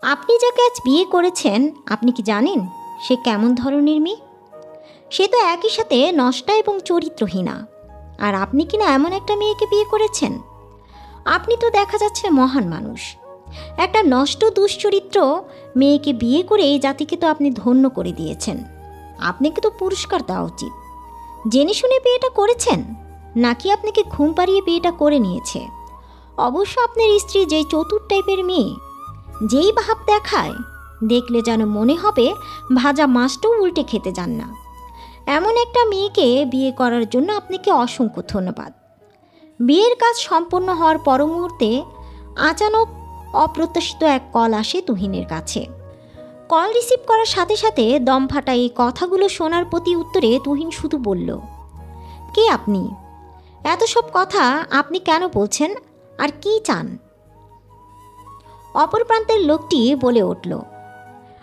আপনি যাকে আজ বিয়ে করেছেন আপনি কি জানেন সে কেমন ধরনের মেয়ে? সে তো একই সাথে নষ্টা এবং চরিত্রহীনা। আর আপনি কিনা এমন একটা মেয়েকে বিয়ে করেছেন। আপনি তো দেখা যাচ্ছে মহান মানুষ। একটা নষ্ট দুশ্চরিত্র মেয়েকে বিয়ে করে এই জাতিকে তো আপনি ধন্য করে দিয়েছেন। আপনাকে তো পুরস্কার দেওয়া উচিত। জেনে শুনে বিয়েটা করেছেন নাকি আপনাকে ঘুম পাড়িয়ে বিয়েটা করে নিয়েছে? অবশ্য আপনার স্ত্রী যেই চতুর টাইপের মেয়ে, যেই ভাব দেখায়, দেখলে যেন মনে হবে ভাজা মাছটাও উল্টে খেতে যান না। এমন একটা মেয়েকে বিয়ে করার জন্য আপনাকে অসংখ্য ধন্যবাদ। বিয়ের কাজ সম্পন্ন হওয়ার পর মুহূর্তে আচানক অপ্রত্যাশিত এক কল আসে তুহিনের কাছে। কল রিসিভ করার সাথে সাথে দম ফাটা এই কথাগুলো শোনার প্রতি উত্তরে তুহিন শুধু বলল, কে আপনি? এত সব কথা আপনি কেন বলছেন আর কি চান? অপর প্রান্তের লোকটি বলে উঠল,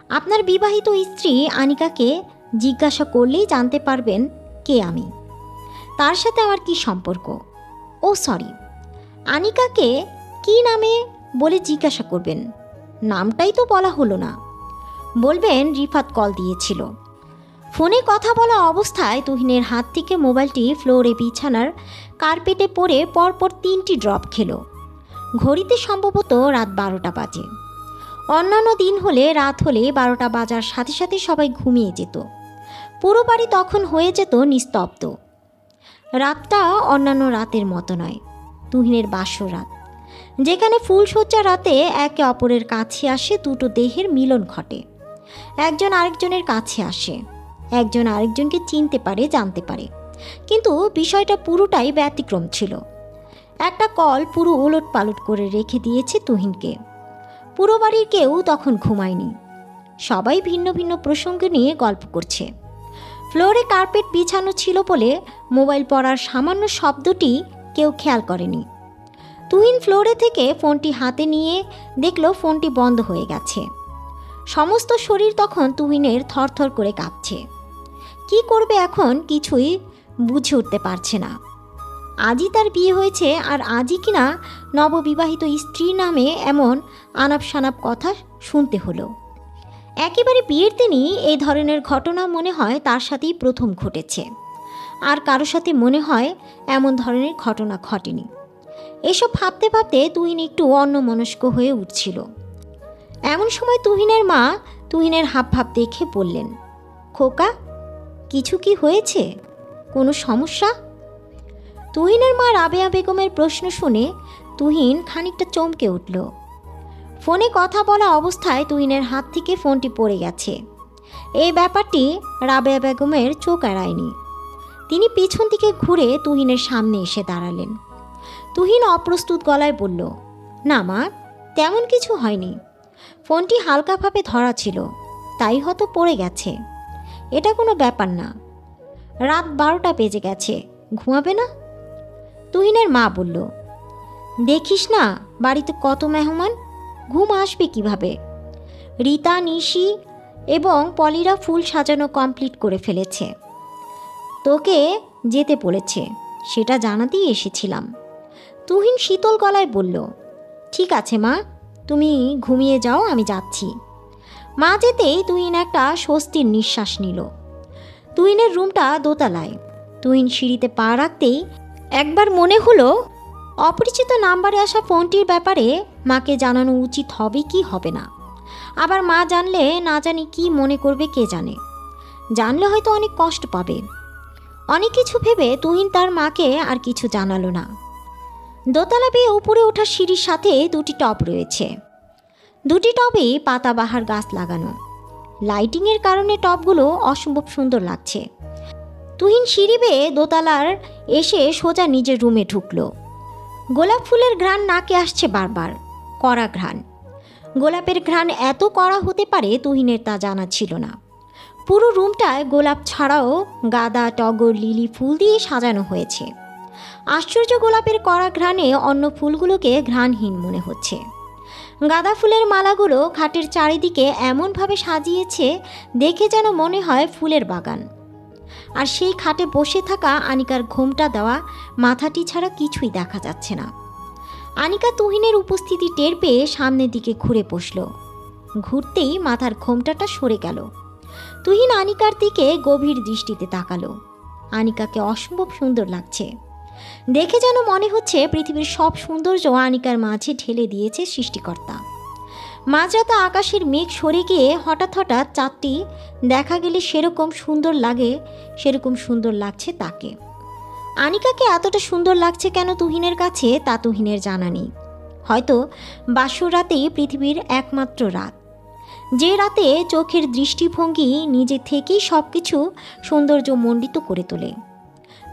আপনার বিবাহিত স্ত্রী আনিকাকে জিজ্ঞাসা করলেই জানতে পারবেন কে আমি, তার সাথে আমার কি সম্পর্ক। ও সরি, আনিকাকে কি নামে বলে জিজ্ঞাসা করবেন? নামটাই তো বলা হলো না। বলবেন রিফাত কল দিয়েছিল। ফোনে কথা বলা অবস্থায় তুহিনের হাত থেকে মোবাইলটি ফ্লোরে বিছানার কার্পেটে পড়ে পরপর 3টি ড্রপ খেল। ঘড়িতে সম্ভবত রাত 12টা বাজে। অন্যান্য দিন হলে রাত হলে 12টা বাজার সাথে সাথে সবাই ঘুমিয়ে যেত। পুরো বাড়ি তখন হয়ে যেত নিস্তব্ধ। রাতটা অন্যান্য রাতের মতো নয়, তুহিনের বাসর রাত, যেখানে ফুলশয্যা রাতে একে অপরের কাছে আসে দুটো দেহের মিলন ঘটে। একজন আরেকজনের কাছে আসে, একজন আরেকজনকে চিনতে পারে, জানতে পারে। কিন্তু বিষয়টা পুরোটাই ব্যতিক্রম ছিল। একটা কল পুরো ওলট পালট করে রেখে দিয়েছে তুহিনকে। পুরো বাড়ির কেউ তখন ঘুমায়নি। সবাই ভিন্ন ভিন্ন প্রসঙ্গ নিয়ে গল্প করছে। ফ্লোরে কার্পেট বিছানো ছিল বলে মোবাইল পড়ার সামান্য শব্দটি কেউ খেয়াল করেনি। তুহিন ফ্লোরে থেকে ফোনটি হাতে নিয়ে দেখল ফোনটি বন্ধ হয়ে গেছে। সমস্ত শরীর তখন তুহিনের থরথর করে কাঁপছে। কি করবে এখন কিছুই বুঝে উঠতে পারছে না। আজই তার বিয়ে হয়েছে আর আজই কিনা নববিবাহিত স্ত্রীর নামে এমন আনাপ সানাপ কথা শুনতে হলো। একেবারে বিয়ের দিনই এই ধরনের ঘটনা মনে হয় তার সাথেই প্রথম ঘটেছে। আর কারো সাথে মনে হয় এমন ধরনের ঘটনা ঘটেনি। এসব ভাবতে ভাবতে তুহিন একটু অন্যমনস্ক হয়ে উঠছিল। এমন সময় তুহিনের মা তুহিনের হাবভাব দেখে বললেন, খোকা, কিছু কি হয়েছে? কোনো সমস্যা? তুহিনের মা রাবেয়া বেগমের প্রশ্ন শুনে তুহিন খানিকটা চমকে উঠল। ফোনে কথা বলা অবস্থায় তুহিনের হাত থেকে ফোনটি পড়ে গেছে। এই ব্যাপারটি রাবেয়া বেগমের চোখ এড়ায়নি। তিনি পিছন দিকে ঘুরে তুহিনের সামনে এসে দাঁড়ালেন। তুহিন অপ্রস্তুত গলায় বলল, না মা, তেমন কিছু হয়নি। ফোনটি হালকাভাবে ধরা ছিল, তাই হয়তো পড়ে গেছে। এটা কোনো ব্যাপার না। রাত 12টা বেজে গেছে, ঘুমাবে না? তুহিনের মা বলল, দেখিস না বাড়িতে কত মেহমান, ঘুম আসবে কিভাবে? রীতা, নিশি এবং পলিরা ফুল সাজানো কমপ্লিট করে ফেলেছে। তোকে যেতে বলেছে, সেটা জানাতেই এসেছিলাম। তুহিন শীতল গলায় বলল, ঠিক আছে মা, তুমি ঘুমিয়ে যাও, আমি যাচ্ছি। মা যেতেই তুহিন একটা স্বস্তির নিঃশ্বাস নিল। তুহিনের রুমটা দোতলায়। তুহিন সিঁড়িতে পা রাখতেই একবার মনে হলো অপরিচিত নাম্বারে আসা ফোনটির ব্যাপারে মাকে জানানো উচিত হবে কি হবে না। আবার মা জানলে না জানি কি মনে করবে কে জানে। জানলে হয়তো অনেক কষ্ট পাবে। অনেক কিছু ভেবে তুহিন তার মাকে আর কিছু জানালো না। দোতলা বেয়ে উপরে ওঠার সিঁড়ির সাথে 2টি টব রয়েছে। 2টি টবেই পাতাবাহার গাছ লাগানো। লাইটিংয়ের কারণে টবগুলো অসম্ভব সুন্দর লাগছে। তুহিন সিঁড়ি বেয়ে দোতলার এসে সোজা নিজের রুমে ঢুকলো। গোলাপ ফুলের ঘ্রাণ নাকে আসছে বারবার, কড়া ঘ্রাণ। গোলাপের ঘ্রাণ এত কড়া হতে পারে তুহিনের তা জানা ছিল না। পুরো রুমটায় গোলাপ ছাড়াও গাঁদা, টগর, লিলি ফুল দিয়ে সাজানো হয়েছে। আশ্চর্য, গোলাপের কড়া ঘ্রাণে অন্য ফুলগুলোকে ঘ্রাণহীন মনে হচ্ছে। গাঁদা ফুলের মালাগুলো খাটের চারিদিকে এমনভাবে সাজিয়েছে দেখে যেন মনে হয় ফুলের বাগান। আর সেই খাটে বসে থাকা আনিকার ঘোমটা দেওয়া মাথাটি ছাড়া কিছুই দেখা যাচ্ছে না। আনিকা তুহিনের উপস্থিতি টের পেয়ে সামনের দিকে ঘুরে বসল। ঘুরতেই মাথার ঘোমটাটা সরে গেল। তুহিন আনিকার দিকে গভীর দৃষ্টিতে তাকালো। আনিকাকে অসম্ভব সুন্দর লাগছে। দেখে যেন মনে হচ্ছে পৃথিবীর সব সৌন্দর্য আনিকার মাঝে ঢেলে দিয়েছে সৃষ্টিকর্তা। মাঝরাতে আকাশের মেঘ সরে গিয়ে হঠাৎ হঠাৎ চাঁদটি দেখা গেলে সেরকম সুন্দর লাগছে তাকে। আনিকাকে এতটা সুন্দর লাগছে কেন তুহিনের কাছে তা তুহিনের জানা নেই। হয়তো বাসর রাতেই পৃথিবীর একমাত্র রাত, যে রাতে চোখের দৃষ্টিভঙ্গি নিজে থেকেই সব কিছু সৌন্দর্য মণ্ডিত করে তোলে।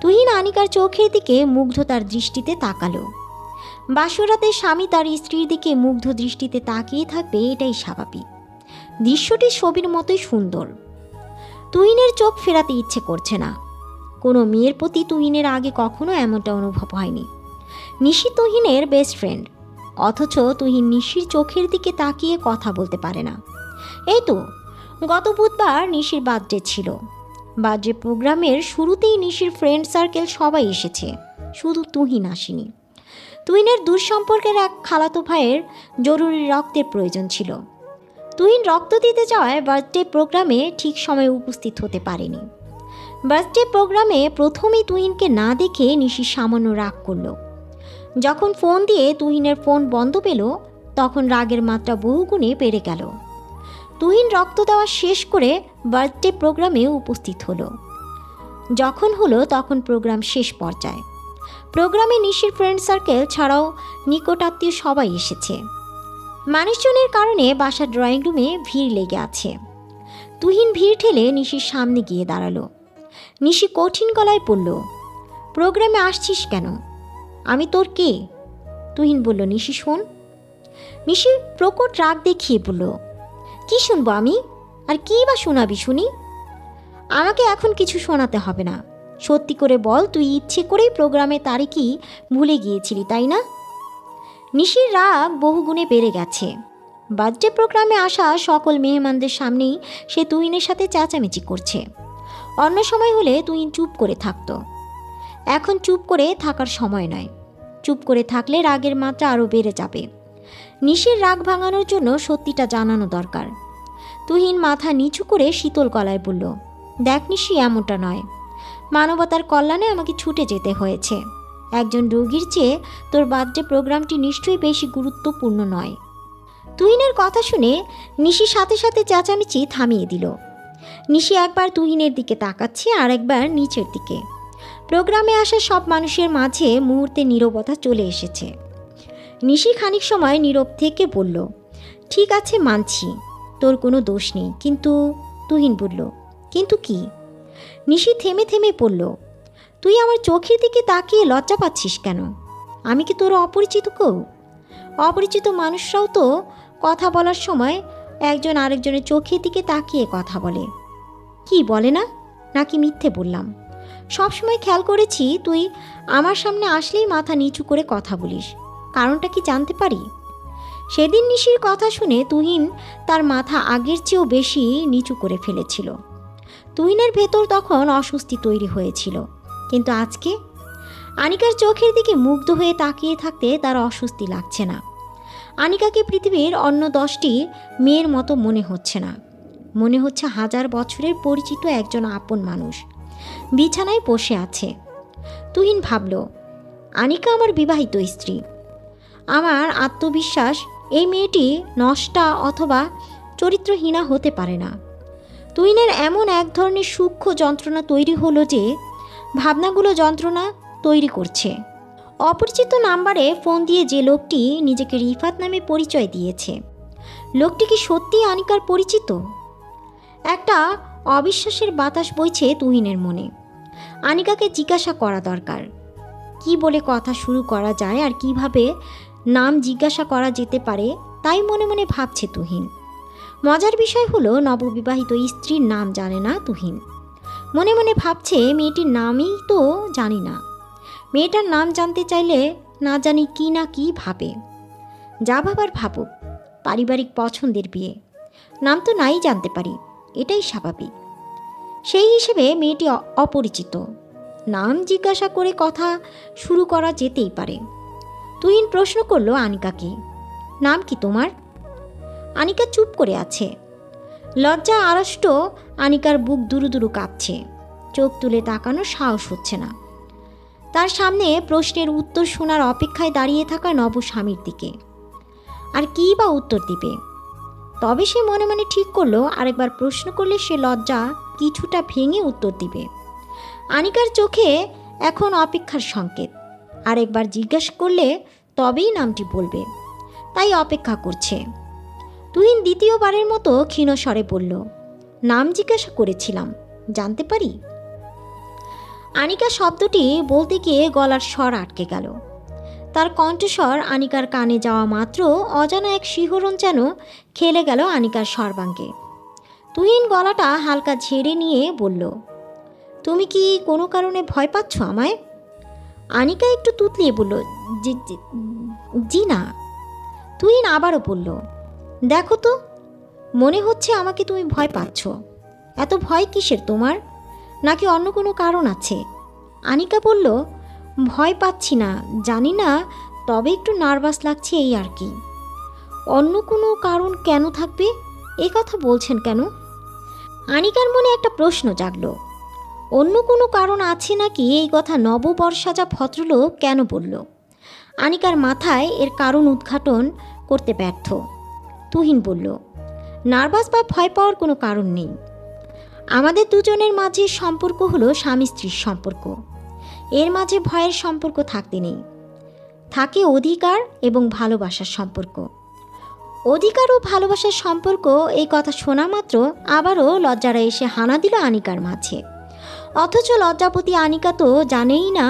তুহিন আনিকার চোখের দিকে মুগ্ধতার দৃষ্টিতে তাকালো। বাসরাতে স্বামী তার স্ত্রীর দিকে মুগ্ধ দৃষ্টিতে তাকিয়ে থাকবে, এটাই স্বাভাবিক। দৃশ্যটি ছবির মতোই সুন্দর। তুহিনের চোখ ফেরাতে ইচ্ছে করছে না। কোনো মেয়ের প্রতি তুহিনের আগে কখনো এমনটা অনুভব হয়নি। নিশি তুহিনের বেস্ট ফ্রেন্ড, অথচ তুহিন নিশির চোখের দিকে তাকিয়ে কথা বলতে পারে না। এই তো গত বুধবার নিশির বার্থডে ছিল। বার্থডে প্রোগ্রামের শুরুতেই নিশির ফ্রেন্ড সার্কেল সবাই এসেছে, শুধু তুহিন আসেনি। তুহিনের দূর সম্পর্কের এক খালাতো ভাইয়ের জরুরি রক্তের প্রয়োজন ছিল। তুহিন রক্ত দিতে যাওয়ায় বার্থডে প্রোগ্রামে ঠিক সময়ে উপস্থিত হতে পারেনি। বার্থডে প্রোগ্রামে প্রথমেই তুহিনকে না দেখে নিশি সামান্য রাগ করল। যখন ফোন দিয়ে তুহিনের ফোন বন্ধ পেল, তখন রাগের মাত্রা বহুগুণে বেড়ে গেল। তুহিন রক্ত দেওয়া শেষ করে বার্থডে প্রোগ্রামে উপস্থিত হলো। তখন প্রোগ্রাম শেষ পর্যায়ে। প্রোগ্রামে নিশির ফ্রেন্ড সার্কেল ছাড়াও নিকটাত্মীয় সবাই এসেছে। মানুষজনের কারণে বাসার ড্রয়িং রুমে ভিড় লেগে আছে। তুহিন ভিড় ঠেলে নিশির সামনে গিয়ে দাঁড়ালো। নিশি কঠিন গলায় বলল, প্রোগ্রামে আসছিস কেন? আমি তোর কে? তুহিন বলল, নিশি শোন। নিশি প্রকট রাগ দেখিয়ে বলল, কি শুনবো আমি? আর কী বা শোনাবি শুনি? আমাকে এখন কিছু শোনাতে হবে না। সত্যি করে বল, তুই ইচ্ছে করেই প্রোগ্রামে তারিখই ভুলে গিয়েছিলি, তাই না? নিশির রাগ বহুগুণে বেড়ে গেছে। বার্থডে প্রোগ্রামে আসা সকল মেহমানদের সামনেই সে তুহিনের সাথে চেঁচামেচি করছে। অন্য সময় হলে তুহিন চুপ করে থাকতো। এখন চুপ করে থাকার সময় নয়। চুপ করে থাকলে রাগের মাত্রা আরও বেড়ে যাবে। নিশির রাগ ভাঙানোর জন্য সত্যিটা জানানো দরকার। তুহিন মাথা নিচু করে শীতল গলায় বলল, দেখ নিশি, এমনটা নয়। মানবতার কল্যাণে আমাকে ছুটে যেতে হয়েছে। একজন রোগীর চেয়ে তোর বার্থডে প্রোগ্রামটি নিশ্চয়ই বেশি গুরুত্বপূর্ণ নয়। তুহিনের কথা শুনে নিশি সাথে সাথে চেঁচামেচি থামিয়ে দিল। নিশি একবার তুহিনের দিকে তাকাচ্ছে, আর একবার নিচের দিকে। প্রোগ্রামে আসা সব মানুষের মাঝে মুহূর্তে নীরবতা চলে এসেছে। নিশি খানিক সময় নীরব থেকে বলল, ঠিক আছে, মানছি, তোর কোনো দোষ নেই, কিন্তু। তুহিন বলল, কিন্তু কি? নিশি থেমে থেমে পড়ল, তুই আমার চোখের দিকে তাকিয়ে লজ্জা পাচ্ছিস কেন? আমি কি তোর অপরিচিত কেউ? অপরিচিত মানুষরাও তো কথা বলার সময় একজন আরেকজনের চোখের দিকে তাকিয়ে কথা বলে। কি বলে না? নাকি মিথ্যে বললাম? সবসময় খেয়াল করেছি তুই আমার সামনে আসলেই মাথা নিচু করে কথা বলিস। কারণটা কি জানতে পারি? সেদিন নিশির কথা শুনে তুহিন তার মাথা আগের চেয়েও বেশি নিচু করে ফেলেছিল। তুহিনের ভেতর তখন অস্বস্তি তৈরি হয়েছিল, কিন্তু আজকে আনিকার চোখের দিকে মুগ্ধ হয়ে তাকিয়ে থাকতে তার অস্বস্তি লাগছে না। আনিকাকে পৃথিবীর অন্য 10টি মেয়ের মতো মনে হচ্ছে না। মনে হচ্ছে 1000 বছরের পরিচিত একজন আপন মানুষ বিছানায় বসে আছে। তুহিন ভাবল, আনিকা আমার বিবাহিত স্ত্রী। আমার আত্মবিশ্বাস এই মেয়েটি নষ্টা অথবা চরিত্রহীনা হতে পারে না। তুহিনের এমন এক ধরনের সূক্ষ্ম যন্ত্রণা তৈরি হলো যে ভাবনাগুলো যন্ত্রণা তৈরি করছে। অপরিচিত নাম্বারে ফোন দিয়ে যে লোকটি নিজেকে রিফাত নামে পরিচয় দিয়েছে, লোকটি কি সত্যিই আনিকার পরিচিত? একটা অবিশ্বাসের বাতাস বইছে তুহিনের মনে। আনিকাকে জিজ্ঞাসা করা দরকার, কি বলে কথা শুরু করা যায় আর কিভাবে নাম জিজ্ঞাসা করা যেতে পারে, তাই মনে মনে ভাবছে তুহিন। মজার বিষয় হলো নববিবাহিত স্ত্রীর নাম জানে না তুহিন। মনে মনে ভাবছে, মেয়েটির নামই তো জানি না। মেয়েটার নাম জানতে চাইলে না জানি কি না কি ভাবে। যা ভাবার ভাবুক, পারিবারিক পছন্দের বিয়ে, নাম তো নাই জানতে পারি, এটাই স্বাভাবিক। সেই হিসেবে মেয়েটি অপরিচিত, নাম জিজ্ঞাসা করে কথা শুরু করা যেতেই পারে। তুহিন প্রশ্ন করল আনিকাকে, নাম কি তোমার? আনিকা চুপ করে আছে। লজ্জা আড়ষ্ট আনিকার বুক দুরু দুরু কাঁপছে, চোখ তুলে তাকানোর সাহস হচ্ছে না। তার সামনে প্রশ্নের উত্তর শোনার অপেক্ষায় দাঁড়িয়ে থাকা নবস্বামীর দিকে। আর কী বা উত্তর দিবে? তবে সে মনে মনে ঠিক করলো আরেকবার প্রশ্ন করলে সে লজ্জা কিছুটা ভেঙে উত্তর দিবে। আনিকার চোখে এখন অপেক্ষার সংকেত। আরেকবার জিজ্ঞাসা করলে তবেই নামটি বলবে, তাই অপেক্ষা করছে। তুহিন দ্বিতীয়বারের মতো ক্ষীণ স্বরে বলল, নাম জিজ্ঞাসা করেছিলাম, জানতে পারি? আনিকা শব্দটি বলতে গিয়ে গলার স্বর আটকে গেল। তার কণ্ঠস্বর আনিকার কানে যাওয়া মাত্র অজানা এক শিহরণ যেন খেলে গেল আনিকার সর্বাঙ্গে। তুহিন গলাটা হালকা ঝেড়ে নিয়ে বলল, তুমি কি কোনো কারণে ভয় পাচ্ছ আমায়? আনিকা একটু তুতলিয়ে বলল, জি না। তুহিন আবারও বলল, দেখো তো, মনে হচ্ছে আমাকে তুমি ভয় পাচ্ছ। এত ভয় কিসের তোমার? নাকি অন্য কোনো কারণ আছে? আনিকা বলল, ভয় পাচ্ছি না, জানি না, তবে একটু নার্ভাস লাগছে, এই আর কি। অন্য কোনো কারণ কেন থাকবে? এ কথা বলছেন কেন? আনিকার মনে একটা প্রশ্ন জাগলো। অন্য কোনো কারণ আছে নাকি এই কথা নববর্ষাজা ভদ্রলোক কেন বলল? আনিকার মাথায় এর কারণ উদ্ঘাটন করতে ব্যর্থ। তুহিন বলল, নার্ভাস বা ভয় পাওয়ার কোনো কারণ নেই। আমাদের দুজনের মাঝে সম্পর্ক হলো স্বামী স্ত্রীর সম্পর্ক। এর মাঝে ভয়ের সম্পর্ক থাকতে নেই। থাকে অধিকার এবং ভালোবাসার সম্পর্ক। অধিকার ও ভালোবাসার সম্পর্ক, এই কথা শোনা মাত্র আবারও লজ্জারা এসে হানা দিল আনিকার মাঝে। অথচ লজ্জাপতি আনিকা তো জানেই না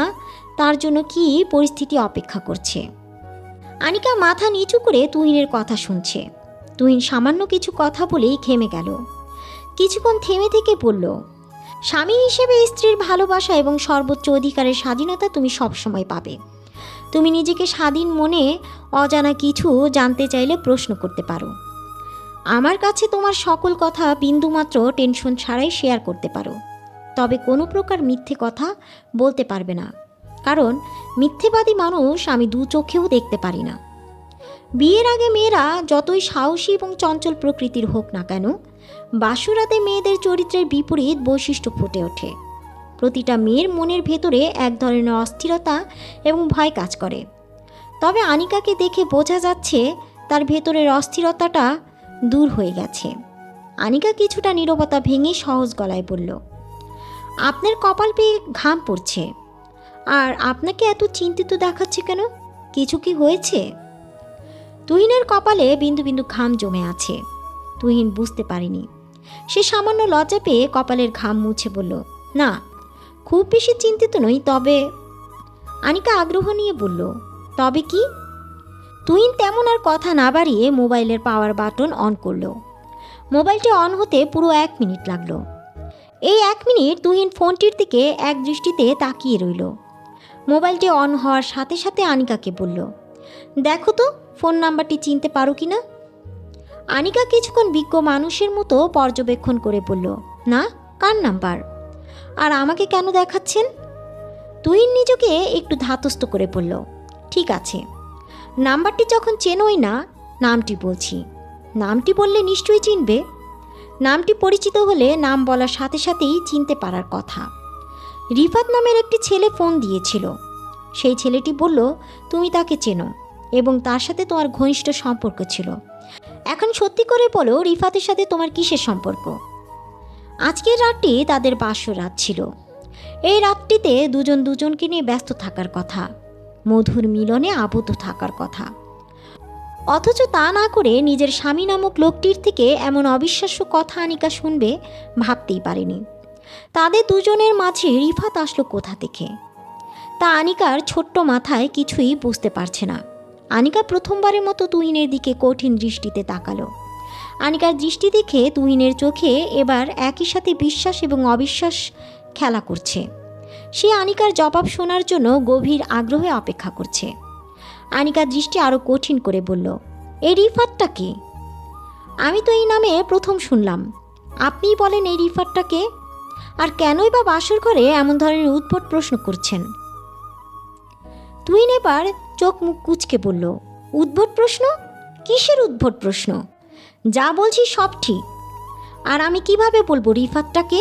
তার জন্য কি পরিস্থিতি অপেক্ষা করছে। আনিকা মাথা নিচু করে তুহিনের কথা শুনছে। তুহিন সামান্য কিছু কথা বলেই থেমে গেল। কিছুক্ষণ থেমে থেকে বলল, স্বামী হিসেবে স্ত্রীর ভালোবাসা এবং সর্বোচ্চ অধিকারের স্বাধীনতা তুমি সবসময় পাবে। তুমি নিজেকে স্বাধীন মনে অজানা কিছু জানতে চাইলে প্রশ্ন করতে পারো। আমার কাছে তোমার সকল কথা বিন্দুমাত্র টেনশন ছাড়াই শেয়ার করতে পারো। তবে কোনো প্রকার মিথ্যে কথা বলতে পারবে না, কারণ মিথ্যেবাদী মানুষ আমি দু চোখেও দেখতে পারি না। বিয়ের আগে মেয়েরা যতই সাহসী এবং চঞ্চল প্রকৃতির হোক না কেন, বাসুরাতে মেয়েদের চরিত্রের বিপরীত বৈশিষ্ট্য ফুটে ওঠে। প্রতিটা মেয়ের মনের ভেতরে এক ধরনের অস্থিরতা এবং ভয় কাজ করে। তবে আনিকাকে দেখে বোঝা যাচ্ছে তার ভেতরের অস্থিরতাটা দূর হয়ে গেছে। আনিকা কিছুটা নীরবতা ভেঙে সহজ গলায় বলল, আপনার কপাল পেয়ে ঘাম পড়ছে। আর আপনাকে এত চিন্তিত দেখাচ্ছে কেন? কিছু কি হয়েছে? তুহিনের কপালে বিন্দু বিন্দু ঘাম জমে আছে। তুহিন বুঝতে পারেনি। সে সামান্য লজ্জা পেয়ে কপালের ঘাম মুছে বলল, না, খুব বেশি চিন্তিত নই। তবে আনিকা আগ্রহ নিয়ে বলল, তবে কি? তুহিন তেমন আর কথা না বাড়িয়ে মোবাইলের পাওয়ার বাটন অন করল। মোবাইলটি অন হতে পুরো 1 মিনিট লাগলো। এই 1 মিনিট তুহিন ফোনটির দিকে এক দৃষ্টিতে তাকিয়ে রইল। মোবাইলটি অন হওয়ার সাথে সাথে আনিকাকে বলল, দেখো তো ফোন নাম্বারটি চিনতে পারো কি না? আনিকা কিছুক্ষণ বিজ্ঞ মানুষের মতো পর্যবেক্ষণ করে বলল, না, কার নাম্বার? আর আমাকে কেন দেখাচ্ছেন? তুহিন নিজেকে একটু ধাতস্থ করে বলল, ঠিক আছে, নাম্বারটি যখন চেনোই না, নামটি বলছি। নামটি বললে নিশ্চয়ই চিনবে। নামটি পরিচিত হলে নাম বলার সাথে সাথেই চিনতে পারার কথা। রিফাত নামের একটি ছেলে ফোন দিয়েছিল। সেই ছেলেটি বলল তুমি তাকে চেনো এবং তার সাথে তোমার ঘনিষ্ঠ সম্পর্ক ছিল। এখন সত্যি করে বলো, রিফাতের সাথে তোমার কিসের সম্পর্ক? আজকের রাতটি তাদের বাসর রাত ছিল। এই রাতটিতে দুজন দুজনকে নিয়ে ব্যস্ত থাকার কথা, মধুর মিলনে আবদ্ধ থাকার কথা। অথচ তা না করে নিজের স্বামী নামক লোকটির থেকে এমন অবিশ্বাস্য কথা আনিকা শুনবে ভাবতেই পারেনি। তাদের দুজনের মাঝে রিফাত আসলো কোথা থেকে? তা আনিকার ছোট্ট মাথায় কিছুই বুঝতে পারছে না। আনিকা প্রথমবারের মতো তুহিনের দিকে কঠিন দৃষ্টিতে তাকালো। আনিকার দৃষ্টি দেখে তুহিনের চোখে এবার একই সাথে বিশ্বাস এবং অবিশ্বাস খেলা করছে। সে আনিকার জবাব শোনার জন্য গভীর আগ্রহে অপেক্ষা করছে। আনিকার দৃষ্টি আরও কঠিন করে বলল, এই রিফাতটা কে? আমি তো এই নামে প্রথম শুনলাম। আপনিই বলেন এই রিফাতটা কে? আর কেনই বা বাসর ঘরে এমন ধরনের উদ্ভট প্রশ্ন করছেন? তুহিন এবার চোখ মুখ কুঁচকে বলল, উদ্ভট প্রশ্ন? কিসের উদ্ভট প্রশ্ন? যা বলছি সব ঠিক। আর আমি কিভাবে বলবো রিফাতটাকে?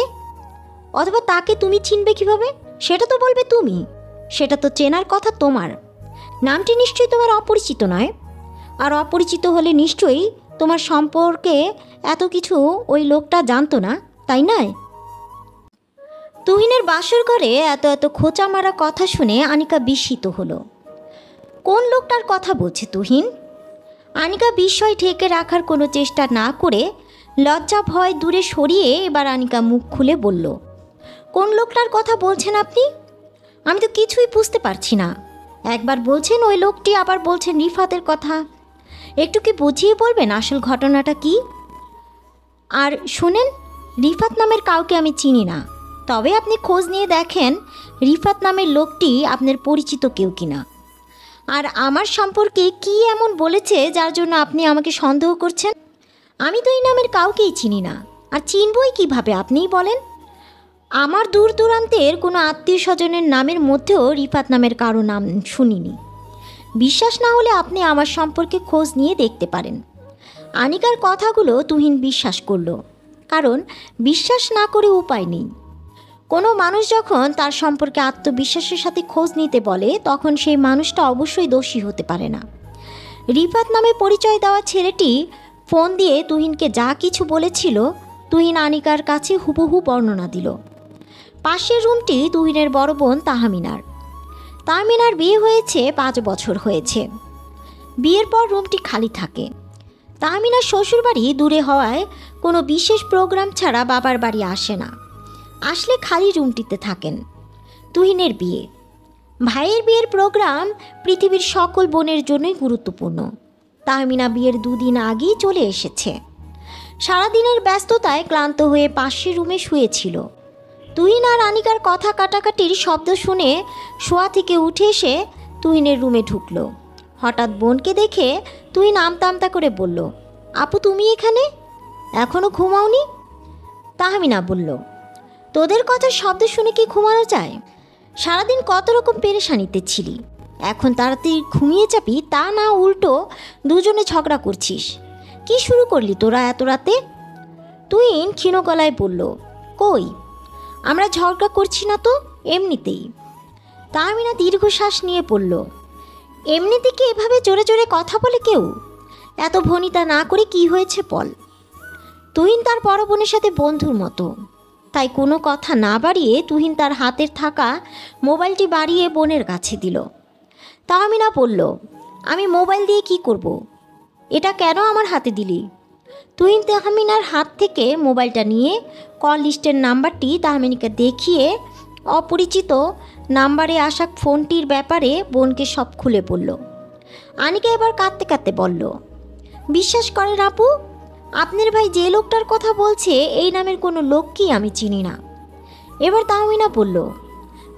অথবা তাকে তুমি চিনবে কিভাবে? সেটা তো বলবে তুমি। সেটা তো চেনার কথা তোমার। নামটি নিশ্চয়ই তোমার অপরিচিত নয়। আর অপরিচিত হলে নিশ্চয়ই তোমার সম্পর্কে এত কিছু ওই লোকটা জানতো না, তাই নয়? তুহিনের বাসর ঘরে এত এত খোঁচা মারা কথা শুনে আনিকা বিস্মিত হলো। কোন লোকটার কথা বলছে তুহিন? আনিকা বিস্ময় ঢেকে রাখার কোনো চেষ্টা না করে লজ্জা ভয় দূরে সরিয়ে এবার আনিকা মুখ খুলে বলল, কোন লোকটার কথা বলছেন আপনি? আমি তো কিছুই বুঝতে পারছি না। একবার বলছেন ওই লোকটি, আবার বলছেন রিফাতের কথা। একটু কি বুঝিয়ে বলবেন আসল ঘটনাটা কি? আর শুনেন, রিফাত নামের কাউকে আমি চিনি না। তবে আপনি খোঁজ নিয়ে দেখেন রিফাত নামের লোকটি আপনার পরিচিত কেউ কিনা। আর আমার সম্পর্কে কি এমন বলেছে যার জন্য আপনি আমাকে সন্দেহ করছেন? আমি তো এই নামের কাউকেই চিনি না। আর চিনবই কিভাবে আপনিই বলেন? আমার দূর দূরান্তের কোনো আত্মীয় স্বজনের নামের মধ্যেও রিফাত নামের কারো নাম শুনিনি। বিশ্বাস না হলে আপনি আমার সম্পর্কে খোঁজ নিয়ে দেখতে পারেন। আনিকার কথাগুলো তুহিন বিশ্বাস করল, কারণ বিশ্বাস না করে উপায় নেই। কোনো মানুষ যখন তার সম্পর্কে আত্মবিশ্বাসের সাথে খোঁজ নিতে বলে, তখন সেই মানুষটা অবশ্যই দোষী হতে পারে না। রিফাত নামে পরিচয় দেওয়া ছেলেটি ফোন দিয়ে তুহিনকে যা কিছু বলেছিল, তুহিন আনিকার কাছে হুবহু বর্ণনা দিল। পাশের রুমটি তুহিনের বড় বোন তাহমিনার। তাহমিনার বিয়ে হয়েছে 5 বছর হয়েছে। বিয়ের পর রুমটি খালি থাকে। তাহমিনার শ্বশুরবাড়ি দূরে হওয়ায় কোনো বিশেষ প্রোগ্রাম ছাড়া বাবার বাড়ি আসে না। আসলে খালি রুমটিতে থাকেন। তুহিনের বিয়ে, ভাইয়ের বিয়ের প্রোগ্রাম পৃথিবীর সকল বোনের জন্যই গুরুত্বপূর্ণ। তাহমিনা বিয়ের 2 দিন আগেই চলে এসেছে। সারাদিনের ব্যস্ততায় ক্লান্ত হয়ে পাশের রুমে শুয়েছিল। তুহিন আর আনিকার কথা কাটাকাটির শব্দ শুনে শোয়া থেকে উঠে এসে তুহিনের রুমে ঢুকলো। হঠাৎ বোনকে দেখে তুহিন আমতা আমতা করে বলল, আপু তুমি এখানে? এখনও ঘুমাওনি? তাহমিনা বলল, তোদের কথার শব্দ শুনে কি ঘুমানো যায়? সারাদিন কত রকম পেরেশানিতে ছিলি, এখন তাড়াতাড়ি ঘুমিয়ে যাবি তা না, উল্টো দুজনে ঝগড়া করছিস। কি শুরু করলি তোরা এত রাতে? তুহিন ক্ষীণ গলায় বলল, কই, আমরা ঝগড়া করছি না তো, এমনিতেই। তাহমিনা দীর্ঘশ্বাস নিয়ে পড়ল, এমনিতে কি এভাবে জোরে জোরে কথা বলে কেউ? এত ভনিতা না করে কি হয়েছে বল। তুহিন তার বড় বোনের সাথে বন্ধুর মতো, তাই কোনো কথা না বাড়িয়ে তুহিন তার হাতের থাকা মোবাইলটি বাড়িয়ে বোনের কাছে দিল। তাহমিনা বলল, আমি মোবাইল দিয়ে কি করব? এটা কেন আমার হাতে দিলি? তুহিন তাহমিনার হাত থেকে মোবাইলটা নিয়ে কল লিস্টের নাম্বারটি তাহমিনাকে দেখিয়ে অপরিচিত নাম্বারে আসা ফোনটির ব্যাপারে বোনকে সব খুলে বলল। আনিকা এবার কাঁদতে কাঁদতে বলল, বিশ্বাস করেন আপু, আপনার ভাই যে লোকটার কথা বলছে এই নামের কোনো লোককেই আমি চিনি না। এবার তাহমিনা বলল,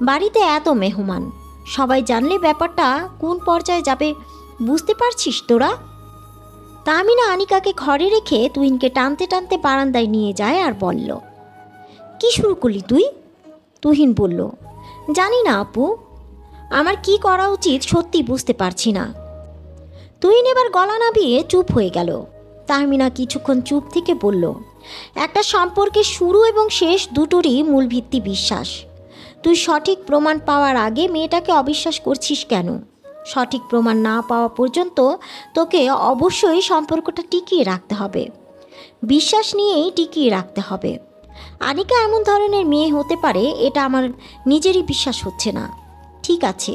বাড়িতে এত মেহমান, সবাই জানলে ব্যাপারটা কোন পর্যায়ে যাবে বুঝতে পারছিস তোরা? তাহমিনা আনিকাকে ঘরে রেখে তুহিনকে টানতে টানতে বারান্দায় নিয়ে যায় আর বলল, কি শুরু করলি তুই? তুহিন বলল, জানি না আপু, আমার কি করা উচিত সত্যি বুঝতে পারছি না। তুহিন এবার গলা নামিয়ে চুপ হয়ে গেল। তাহমিনা কিছুক্ষণ চুপ থেকে বলল, একটা সম্পর্কের শুরু এবং শেষ দুটোরই মূল ভিত্তি বিশ্বাস। তুই সঠিক প্রমাণ পাওয়ার আগে মেয়েটাকে অবিশ্বাস করছিস কেন? সঠিক প্রমাণ না পাওয়া পর্যন্ত তোকে অবশ্যই সম্পর্কটা টিকিয়ে রাখতে হবে, বিশ্বাস নিয়েই টিকিয়ে রাখতে হবে। আনিকা এমন ধরনের মেয়ে হতে পারে এটা আমার নিজেরই বিশ্বাস হচ্ছে না। ঠিক আছে,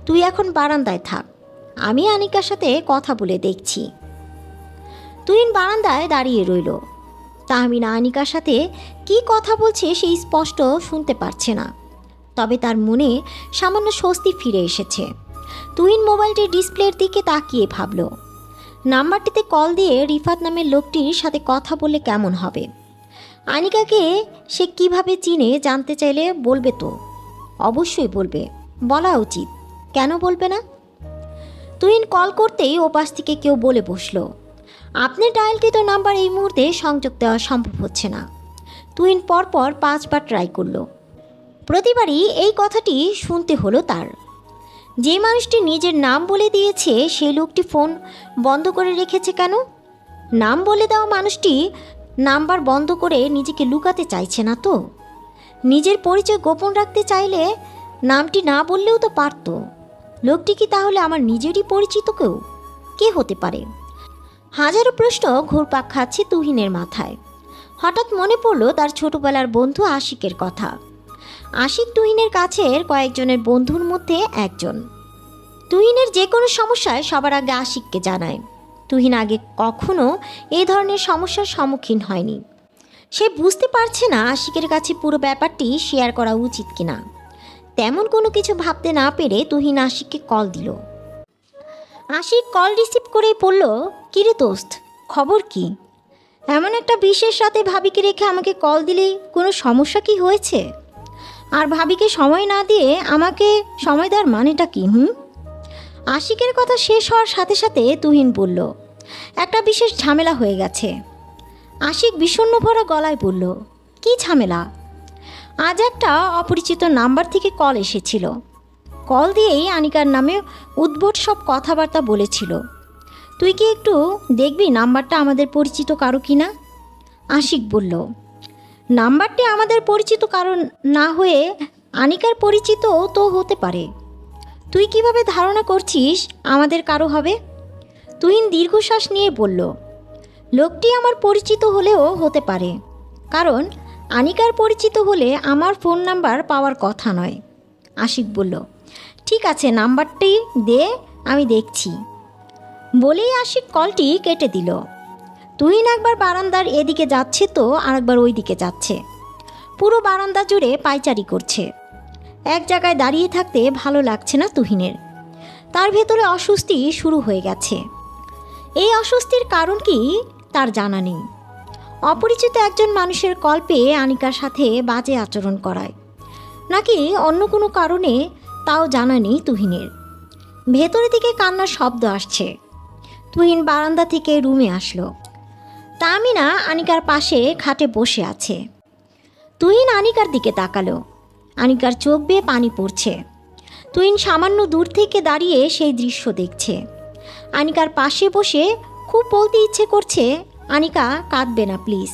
তুই এখন বারান্দায় থাক, আমি আনিকার সাথে কথা বলে দেখছি। তুহিন বারান্দায় দাঁড়িয়ে রইল। তাহমিনা আনিকার সাথে কি কথা বলছে সেই স্পষ্ট শুনতে পারছে না, তবে তার মনে সামান্য স্বস্তি ফিরে এসেছে। তুহিন মোবাইলটির ডিসপ্লের দিকে তাকিয়ে ভাবল, নাম্বারটিতে কল দিয়ে রিফাত নামের লোকটির সাথে কথা বললে কেমন হবে? আনিকাকে সে কিভাবে চিনে জানতে চাইলে বলবে তো? অবশ্যই বলবে, বলা উচিত, কেন বলবে না? তুহিন কল করতেই ওপাশ থেকে কেউ বলে বসলো, আপনার ডায়ালকৃত নাম্বার এই মুহূর্তে সংযোগ দেওয়া সম্ভব হচ্ছে না। তুহিন পরপর 5 বার ট্রাই করলো। প্রতিবারই এই কথাটি শুনতে হলো তার। যে মানুষটি নিজের নাম বলে দিয়েছে সেই লোকটি ফোন বন্ধ করে রেখেছে কেন? নাম বলে দেওয়া মানুষটি নাম্বার বন্ধ করে নিজেকে লুকাতে চাইছে না তো? নিজের পরিচয় গোপন রাখতে চাইলে নামটি না বললেও তো পারত। লোকটি কি তাহলে আমার নিজেরই পরিচিত কেউ? কে হতে পারে? হাজারো প্রশ্ন ঘুরপাক খাচ্ছে তুহিনের মাথায়। হঠাৎ মনে পড়ল তার ছোটবেলার বন্ধু আশিকের কথা। আশিক তুহিনের কাছের কয়েকজনের বন্ধুর মধ্যে একজন। তুহিনের যে কোনো সমস্যায় সবার আগে আশিককে জানায়। তুহিন আগে কখনো এই ধরনের সমস্যার সম্মুখীন হয়নি। সে বুঝতে পারছে না আশিকের কাছে পুরো ব্যাপারটি শেয়ার করা উচিত কিনা। তেমন কোনো কিছু ভাবতে না পেরে তুহিন আশিককে কল দিল। আশিক কল রিসিভ করেই বলল, কিরে দোস্ত, খবর কি? এমন একটা বিশেষ রাতে ভাবিকে রেখে আমাকে কল দিলে কোনো সমস্যা কি হয়েছে? আর ভাবিকে সময় না দিয়ে আমাকে সময় দেওয়ার মানেটা কি? আশিকের কথা শেষ হওয়ার সাথে সাথে তুহিন বলল, একটা বিশেষ ঝামেলা হয়ে গেছে। আশিক বিষণ্ণ ভরা গলায় বলল, কি ঝামেলা? আজ একটা অপরিচিত নাম্বার থেকে কল এসেছিল। কল দিয়েই আনিকার নামে উদ্ভট সব কথাবার্তা বলেছিল। তুই কি একটু দেখবি নাম্বারটা আমাদের পরিচিত কারো কি না? আশিক বলল, নাম্বারটি আমাদের পরিচিত কারো না হয়ে আনিকার পরিচিত তো হতে পারে। তুই কিভাবে ধারণা করছিস আমাদের কারো হবে? তুহিন দীর্ঘশ্বাস নিয়ে বলল, লোকটি আমার পরিচিত হলেও হতে পারে, কারণ আনিকার পরিচিত হলে আমার ফোন নাম্বার পাওয়ার কথা নয়। আশিক বলল, ঠিক আছে, নাম্বারটি দে, আমি দেখছি। বলেই আশিক কলটি কেটে দিল। তুহিন একবার বারান্দার এদিকে যাচ্ছে তো আরেকবার ওই দিকে যাচ্ছে। পুরো বারান্দা জুড়ে পায়চারি করছে। এক জায়গায় দাঁড়িয়ে থাকতে ভালো লাগছে না তুহিনের। তার ভেতরে অস্বস্তি শুরু হয়ে গেছে। এই অস্বস্তির কারণ কি তার জানা নেই। অপরিচিত একজন মানুষের কল পেয়ে আনিকার সাথে বাজে আচরণ করায়, নাকি অন্য কোনো কারণে তাও জানা নেই তুহিনের। ভেতরের দিকে কান্নার শব্দ আসছে। তুহিন বারান্দা থেকে রুমে আসলো। তামিনা আনিকার পাশে খাটে বসে আছে। তুহিন আনিকার দিকে তাকালো। আনিকার চোখ বেয়ে পানি পড়ছে। তুহিন সামান্য দূর থেকে দাঁড়িয়ে সেই দৃশ্য দেখছে। আনিকার পাশে বসে খুব বলতে ইচ্ছে করছে, আনিকা, কাঁদবে না প্লিজ।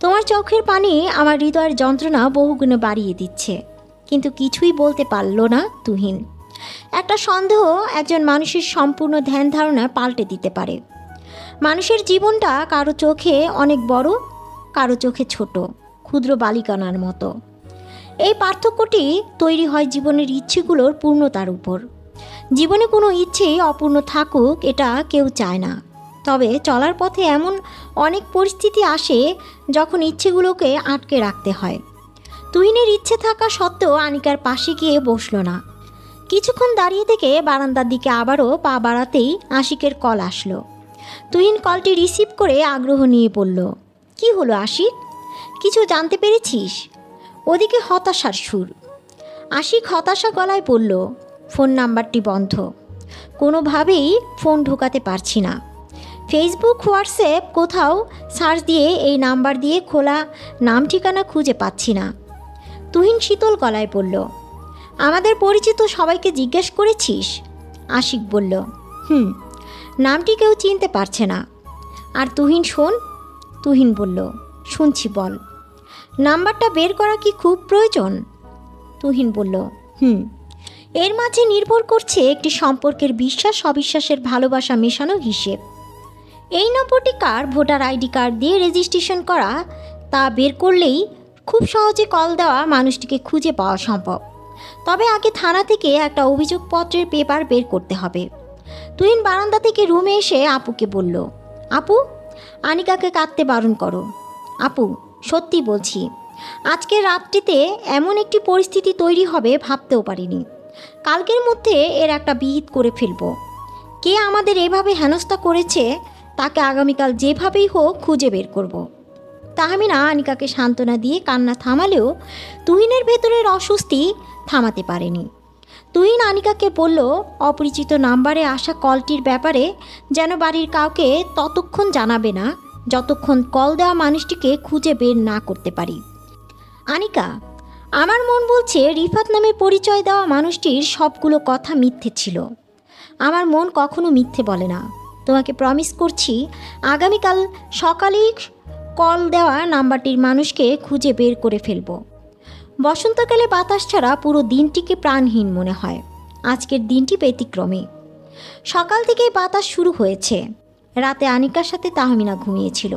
তোমার চোখের পানি আমার হৃদয়ের যন্ত্রণা বহুগুণে বাড়িয়ে দিচ্ছে। কিন্তু কিছুই বলতে পারল না তুহিন। একটা সন্দেহ একজন মানুষের সম্পূর্ণ ধ্যান ধারণা পাল্টে দিতে পারে। মানুষের জীবনটা কারো চোখে অনেক বড়, কারো চোখে ছোট, ক্ষুদ্র বালিকণার মতো। এই পার্থক্যটি তৈরি হয় জীবনের ইচ্ছেগুলোর পূর্ণতার উপর। জীবনে কোনো ইচ্ছেই অপূর্ণ থাকুক এটা কেউ চায় না। তবে চলার পথে এমন অনেক পরিস্থিতি আসে যখন ইচ্ছেগুলোকে আটকে রাখতে হয়। তুহিনের ইচ্ছে থাকা সত্ত্বেও আনিকার পাশে গিয়ে বসলো না। কিছুক্ষণ দাঁড়িয়ে থেকে বারান্দার দিকে আবারও পা বাড়াতেই আশিকের কল আসলো। তুহিন কলটি রিসিভ করে আগ্রহ নিয়ে বলল, কি হলো আশিক, কিছু জানতে পেরেছিস? ওদিকে হতাশার সুর। আশিক হতাশা গলায় বলল, ফোন নাম্বারটি বন্ধ, কোনোভাবেই ফোন ঢোকাতে পারছি না। ফেসবুক, হোয়াটসঅ্যাপ কোথাও সার্চ দিয়ে এই নাম্বার দিয়ে খোলা নাম ঠিকানা খুঁজে পাচ্ছি না। তুহিন শীতল গলায় বলল, আমাদের পরিচিত সবাইকে জিজ্ঞেস করেছিস? আশিক বলল, নামটি কেউ চিনতে পারছে না। আর তুহিন শোন। তুহিন বলল, শুনছি, বল। নাম্বারটা বের করা কি খুব প্রয়োজন? তুহিন বলল, এর মাঝে নির্ভর করছে একটি সম্পর্কের বিশ্বাস অবিশ্বাসের ভালোবাসা মেশানো হিসেব। এই নম্বরটি কার ভোটার আইডি কার্ড দিয়ে রেজিস্ট্রেশন করা তা বের করলেই খুব সহজে কল দেওয়া মানুষটিকে খুঁজে পাওয়া সম্ভব। তবে আগে থানা থেকে একটা অভিযোগপত্রের পেপার বের করতে হবে। তুহিন বারান্দা থেকে রুমে এসে আপুকে বলল, আপু, আনিকাকে কাঁদতে বারণ করো। আপু, সত্যি বলছি, আজকের রাতটিতে এমন একটি পরিস্থিতি তৈরি হবে ভাবতেও পারিনি। কালকের মধ্যে এর একটা বিহিত করে ফেলব। কে আমাদের এভাবে হেনস্থা করেছে তাকে আগামীকাল যেভাবেই হোক খুঁজে বের করব। তাহমিনা আনিকাকে সান্ত্বনা দিয়ে কান্না থামালেও তুহিনের ভেতরের অস্বস্তি থামাতে পারেনি। তুহিন আনিকাকে বলল, অপরিচিত নাম্বারে আসা কলটির ব্যাপারে যেন বাড়ির কাউকে ততক্ষণ জানাবে না যতক্ষণ কল দেওয়া মানুষটিকে খুঁজে বের না করতে পারি। আনিকা, আমার মন বলছে রিফাত নামে পরিচয় দেওয়া মানুষটির সবগুলো কথা মিথ্যে ছিল। আমার মন কখনো মিথ্যে বলে না। তোমাকে প্রমিস করছি আগামীকাল সকালেই কল দেওয়া নাম্বারটির মানুষকে খুঁজে বের করে ফেলব। বসন্তকালে বাতাস ছাড়া পুরো দিনটিকে প্রাণহীন মনে হয়। আজকের দিনটি ব্যতিক্রমী। সকাল থেকেই বাতাস শুরু হয়েছে। রাতে আনিকার সাথে তাহমিনা ঘুমিয়েছিল।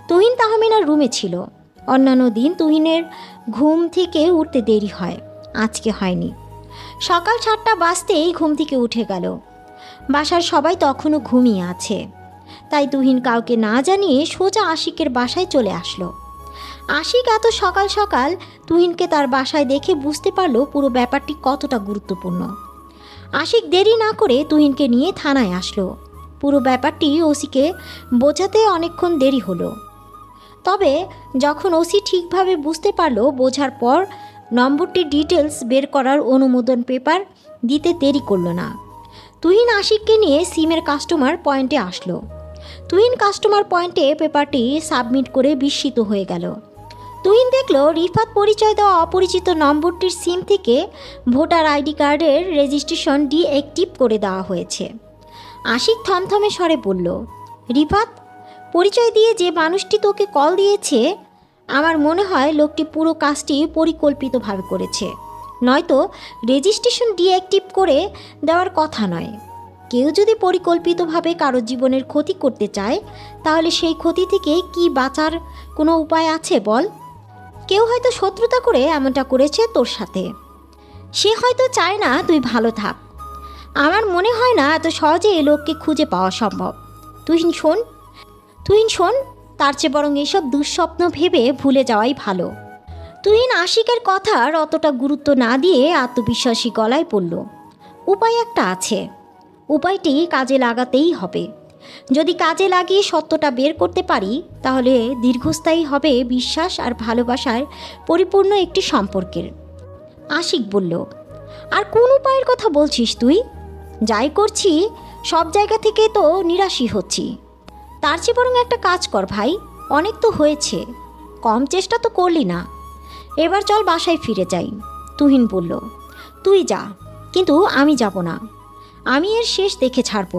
তুহিন তাহমিনার রুমে ছিল। অন্যান্য দিন তুহিনের ঘুম থেকে উঠতে দেরি হয়, আজকে হয়নি। সকাল 7টা বাজতেই ঘুম থেকে উঠে গেল। বাসার সবাই তখনও ঘুমিয়ে আছে, তাই তুহিন কাউকে না জানিয়ে সোজা আশিকের বাসায় চলে আসলো। আশিক এত সকাল সকাল তুহিনকে তার বাসায় দেখে বুঝতে পারলো পুরো ব্যাপারটি কতটা গুরুত্বপূর্ণ। আশিক দেরি না করে তুহিনকে নিয়ে থানায় আসলো। পুরো ব্যাপারটি ওসিকে বোঝাতে অনেকক্ষণ দেরি হলো। তবে যখন ওসি ঠিকভাবে বুঝতে পারলো, বোঝার পর নম্বরটির ডিটেলস বের করার অনুমোদন পেপার দিতে দেরি করলো না। তুহিন আশিককে নিয়ে সিমের কাস্টমার পয়েন্টে আসলো। তুহিন কাস্টমার পয়েন্টে পেপারটি সাবমিট করে বিস্মিত হয়ে গেল। তুহিন দেখলো রিফাত পরিচয় দেওয়া অপরিচিত নম্বরটির সিম থেকে ভোটার আইডি কার্ডের রেজিস্ট্রেশন ডিঅ্যাক্টিভ করে দেওয়া হয়েছে। আশিক থমথমে স্বরে বলল, রিফাত, পরিচয় দিয়ে যে মানুষটি তোকে কল দিয়েছে, আমার মনে হয় লোকটি পুরো কাজটি পরিকল্পিতভাবে করেছে, নয়তো রেজিস্ট্রেশন ডিঅ্যাক্টিভ করে দেওয়ার কথা নয়। কেউ যদি পরিকল্পিতভাবে কারো জীবনের ক্ষতি করতে চায়, তাহলে সেই ক্ষতি থেকে কি বাঁচার কোনো উপায় আছে বল? কেউ হয়তো শত্রুতা করে এমনটা করেছে তোর সাথে। সে হয়তো চায় না তুই ভালো থাক। আমার মনে হয় না এত সহজে এই লোককে খুঁজে পাওয়া সম্ভব। তুহিন শোন, তার চেয়ে বরং এসব দুঃস্বপ্ন ভেবে ভুলে যাওয়াই ভালো। তুহিন আশিকের কথার অতটা গুরুত্ব না দিয়ে আত্মবিশ্বাসী গলায় বলল, উপায় একটা আছে। উপায়টি কাজে লাগাতেই হবে। যদি কাজে লাগিয়ে সত্যটা বের করতে পারি, তাহলে দীর্ঘস্থায়ী হবে বিশ্বাস আর ভালোবাসার পরিপূর্ণ একটি সম্পর্কের। আশিক বলল, আর কোন উপায়ের কথা বলছিস তুই? যাই করছি সব জায়গা থেকে তো নিরাশই হচ্ছি। তার চেয়ে বরং একটা কাজ কর ভাই, অনেক তো হয়েছে, কম চেষ্টা তো করলি না। এবার চল বাসায় ফিরে যাই। তুহিন বলল, তুই যা, কিন্তু আমি যাব না। আমি এর শেষ দেখে ছাড়ব।